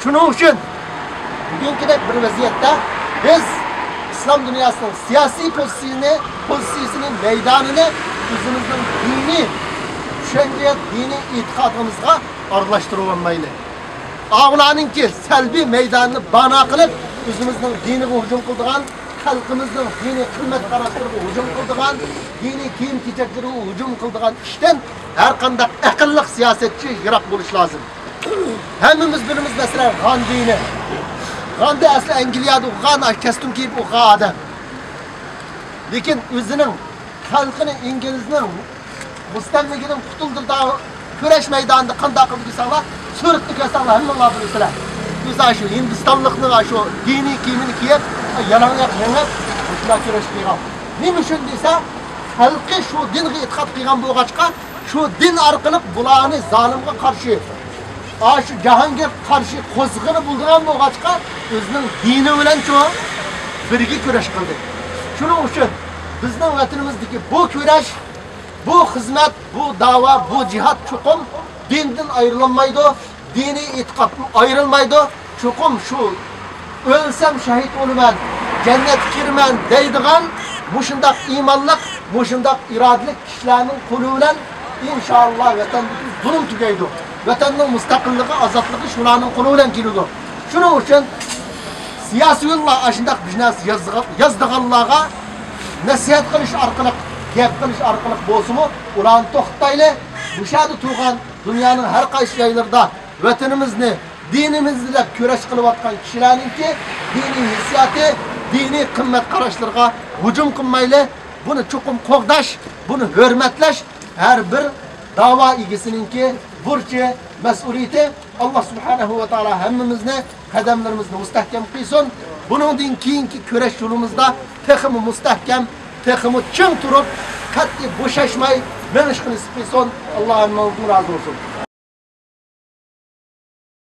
Shuning uchun bugünkidek bir vaziyatda biz İslam dünyasının siyasi pozisiyasının meydanını o'zimizning diniy tushuncha, diniy e'tiqodimizga aralashtirib olmayli. Ularninki salbiy maydonni bano qilib, o'zimizning diniga hujum qiladigan, xalqimizning diniy qimmat qarashlariga hujum qiladigan, diniy kiyim-kechaklariga hujum qiladigan ishdan har qanday aqlli siyosatchi yiroq bo'lish lozim. Hammamiz bilamiz masalan G'andini. G'andi asli Angliyada o'qigan, kostyum kiyib o'qigan odam. Lekin o'zining xalqini İngilizning mustamligidan qutuldirdigan kurash maydonida qanday qilib desanglar, suratni ko'rsanglar hammalar bilasizlar. O'zi shu Hindistonlikning shu diniy kiyimini kiyib, yalangoq yengib, ular kurash qilgan. Nima uchun desa, xalqi shu dinga e'tiqod qilgan bo'lg'achqa, shu din orqali bularni zolimga qarshi şu Jahongir qarshi qo'zg'ini bo'lgan bo'lg'achqa, o'zining dini bilan birga kurash qildi. Shuning uchun bizning vatanimizdagi bu kurash, bu xizmat, bu da'vo, bu jihad chuqum dindan ayrilmaydi, diniy e'tiqoddan ayrilmaydi. Chuqum shu o'lsam shahid o'laman, jannatga kiraman deydigan mushundaq iymonlik, mushundaq irodalik kishilarning qo'li bilan inshaalloh vatandagi zulm tugaydi. Vatanning mustaqilligi, ozodligi shularning qo'li bilan keladi. Shuning uchun siyosiy yo'llar ashundaq biznes yazdiganlarga nasihat qilish orqali, gap qilish orqali bo'lsa-mu, ularni to'xtatayli. Bu yerda turgan dunyoning har qaysi joylarida vatanimizni, dinimizni deb kurash qilayotgan kishilarningki diniy hissiyati, diniy qimmat qarashlarga hujum qilmayli. Buni chuqum qo'g'dash, buni hurmatlash har bir da'vo egasininki burchi, mas'uliyati. Alloh subhanahu va taolo hammamizni qadamlarimizni mustahkam qilsin. Buningdan keyingi kurash yo'limizda texmi mustahkam, texmi ching turib, qat'iy bo'shashmay menish qilsin. Allohning rozi bo'lsin.